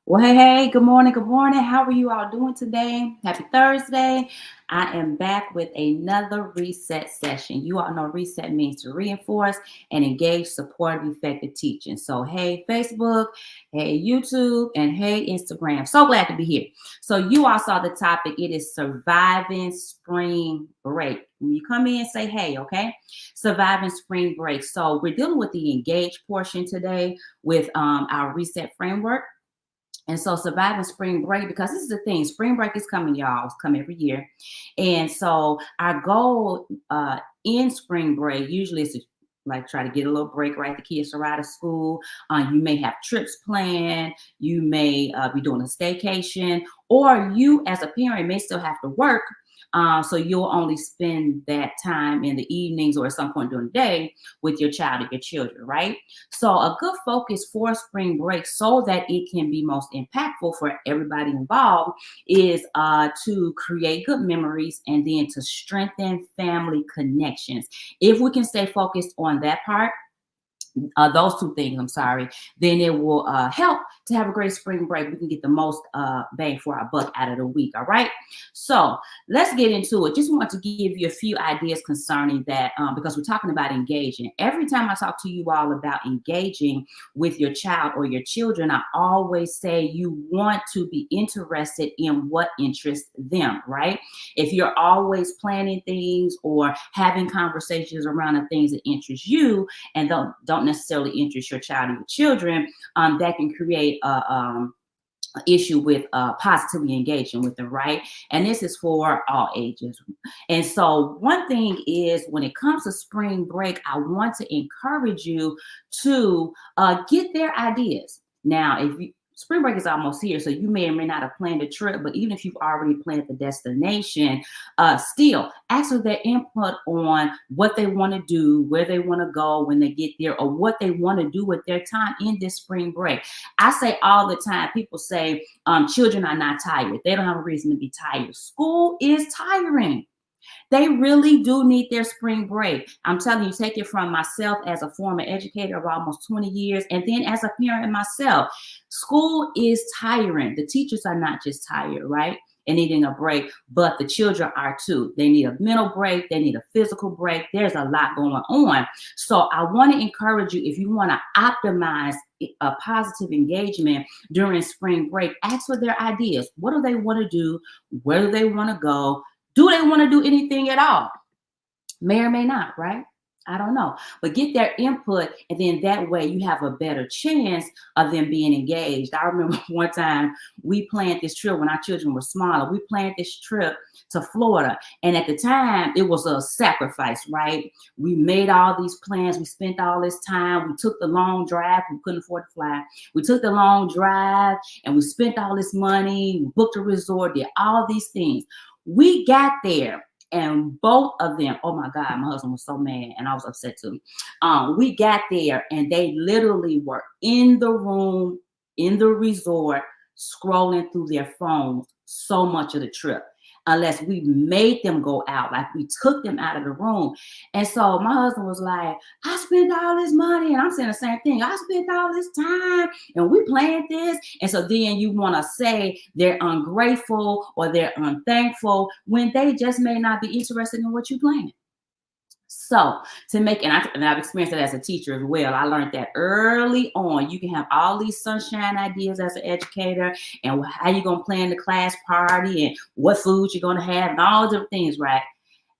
Well, hey, good morning, good morning. How are you all doing today? Happy Thursday. I am back with another reset session. You all know reset means to reinforce and engage supportive, effective teaching. So, hey, Facebook, hey, YouTube, and hey, Instagram. So glad to be here. So, you all saw the topic. It is surviving spring break. When you come in, say hey, okay? Surviving spring break. So, we're dealing with the engage portion today with our reset framework. And so surviving spring break, because this is the thing, spring break is coming, y'all. It's come every year. And so our goal in spring break usually is to like try to get a little break, right? The kids are out of school. You may have trips planned. You may be doing a staycation, or you as a parent may still have to work. So you'll only spend that time in the evenings or at some point during the day with your child or your children, right? So a good focus for spring break so that it can be most impactful for everybody involved is to create good memories and then to strengthen family connections. If we can stay focused on that part, those two things, I'm sorry, then it will help to have a great spring break. We can get the most bang for our buck out of the week. All right. So let's get into it. Just want to give you a few ideas concerning that because we're talking about engaging. Every time I talk to you all about engaging with your child or your children, I always say you want to be interested in what interests them, right? If you're always planning things or having conversations around the things that interest you, and don't necessarily interest your child or your children, that can create a issue with positively engaging with them, right? And this is for all ages. And so one thing is when it comes to spring break, I want to encourage you to get their ideas. Now, if you spring break is almost here, so you may or may not have planned a trip, but even if you've already planned the destination, still ask for their input on what they want to do, where they want to go when they get there, or what they want to do with their time in this spring break. I say all the time, people say children are not tired. They don't have a reason to be tired. School is tiring. They really do need their spring break. I'm telling you, take it from myself as a former educator of almost 20 years, and then as a parent myself. School is tiring. The teachers are not just tired, right? And needing a break, but the children are too. They need a mental break, they need a physical break. There's a lot going on. So I want to encourage you, if you want to optimize a positive engagement during spring break, ask for their ideas. What do they want to do? Where do they want to go? Do they want to do anything at all? May or may not, right? I don't know. But get their input, and then that way you have a better chance of them being engaged. I remember one time we planned this trip when our children were smaller. We planned this trip to Florida. And at the time, it was a sacrifice, right? We made all these plans. We spent all this time. We took the long drive. We couldn't afford to fly. We took the long drive and we spent all this money, we booked a resort, did all these things. We got there and both of them, oh my God, my husband was so mad and I was upset too. We got there and they literally were in the room, in the resort, scrolling through their phones so much of the trip. Unless we made them go out, like we took them out of the room. And so my husband was like, I spent all this money. And I'm saying the same thing. I spent all this time and we planned this. And so then you want to say they're ungrateful or they're unthankful when they just may not be interested in what you planned. So to make, and I've experienced that as a teacher as well. I learned that early on. You can have all these sunshine ideas as an educator, and how you're gonna plan the class party, and what food you're gonna have, and all different things, right?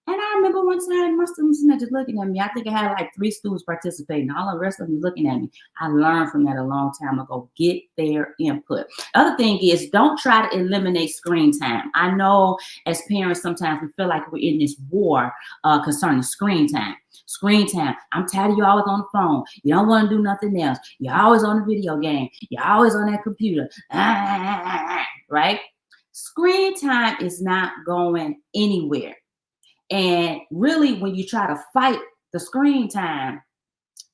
And I remember one time my students were just looking at me. I think I had like 3 students participating. All the rest of them looking at me. I learned from that a long time ago. Get their input. Other thing is, don't try to eliminate screen time. I know as parents sometimes we feel like we're in this war concerning screen time. Screen time. I'm tired of you always on the phone. You don't want to do nothing else. You're always on the video game. You're always on that computer. Right? Screen time is not going anywhere. And really, when you try to fight the screen time,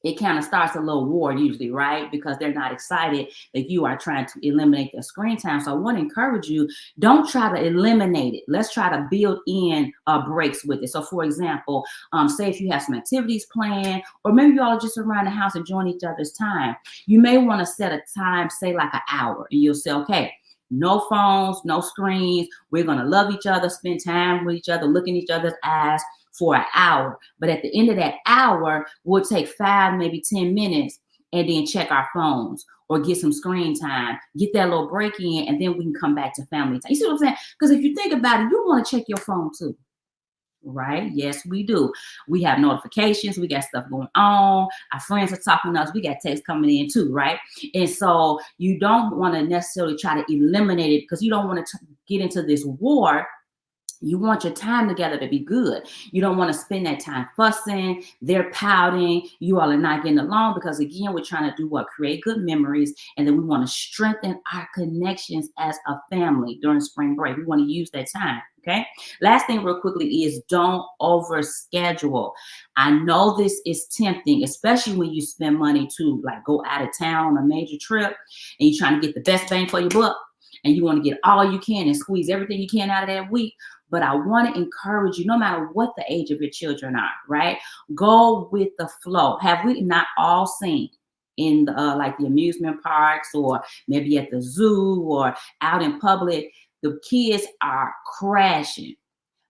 it kind of starts a little war usually, right? Because they're not excited that you are trying to eliminate their screen time. So I want to encourage you, don't try to eliminate it. Let's try to build in breaks with it. So for example, say if you have some activities planned, or maybe you all are just around the house enjoying each other's time, you may want to set a time, say like an hour, and you'll say, okay, no phones, no screens. We're going to love each other, spend time with each other, look in each other's eyes for an hour. But at the end of that hour, we'll take 5, maybe 10 minutes and then check our phones or get some screen time, get that little break in, and then we can come back to family time. You see what I'm saying? Because if you think about it, you want to check your phone too. Right? Yes, we do. We have notifications. We got stuff going on. Our friends are talking to us. We got texts coming in too, right? And so you don't want to necessarily try to eliminate it because you don't want to get into this war. You want your time together to be good. You don't want to spend that time fussing, they're pouting, you all are not getting along because, again, we're trying to do what? Create good memories. And then we want to strengthen our connections as a family during spring break. We want to use that time. Okay. Last thing, real quickly, is don't overschedule. I know this is tempting, especially when you spend money to like go out of town on a major trip and you're trying to get the best bang for your buck and you want to get all you can and squeeze everything you can out of that week. But I want to encourage you, no matter what the age of your children are, right? Go with the flow. Have we not all seen in the, like the amusement parks or maybe at the zoo or out in public, the kids are crashing,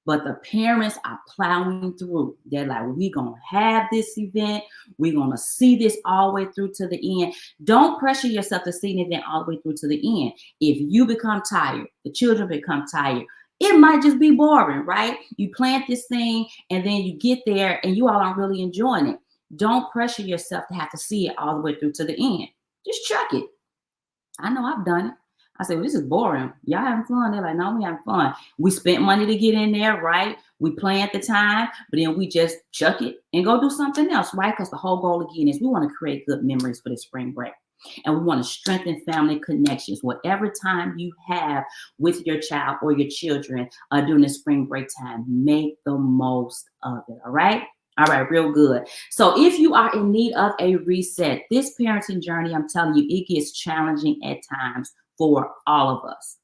but the parents are plowing through. They're like, we're going to have this event. We're going to see this all the way through to the end. Don't pressure yourself to see an event all the way through to the end. If you become tired, the children become tired, it might just be boring, right? You plant this thing and then you get there and you all aren't really enjoying it. Don't pressure yourself to have to see it all the way through to the end. Just chuck it. I know I've done it. I said, well, this is boring. Y'all having fun? They're like, no, we having fun. We spent money to get in there, right? We play at the time, but then we just chuck it and go do something else, right? Because the whole goal again is we want to create good memories for the spring break. And we want to strengthen family connections. Whatever time you have with your child or your children during the spring break time, make the most of it. All right. All right, real good. So if you are in need of a reset, this parenting journey, I'm telling you, it gets challenging at times for all of us.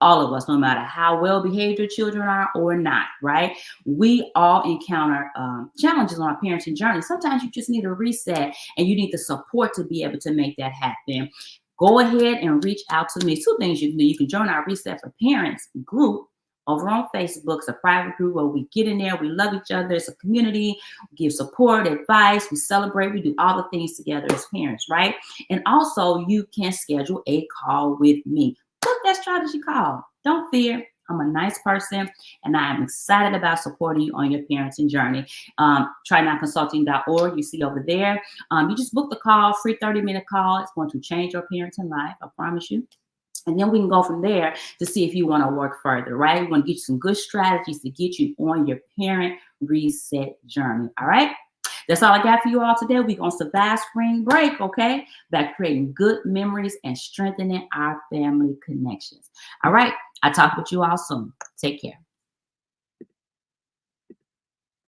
All of us, no matter how well behaved your children are or not, right? We all encounter challenges on our parenting journey. Sometimes you just need a reset and you need the support to be able to make that happen. Go ahead and reach out to me. 2 things you can do. You can join our Reset for Parents group over on Facebook. It's a private group where we get in there. We love each other. It's a community. We give support, advice. We celebrate. We do all the things together as parents, right? And also, you can schedule a call with me. Book that strategy call. Don't fear. I'm a nice person, and I am excited about supporting you on your parenting journey. TryNotConsulting.org. You see over there. You just book the call, free 30-minute call. It's going to change your parenting life. I promise you. And then we can go from there to see if you want to work further, right? We want to get you some good strategies to get you on your parent reset journey, all right? That's all I got for you all today. We're going to survive spring break, okay? By creating good memories and strengthening our family connections. All right? I'll talk with you all soon. Take care.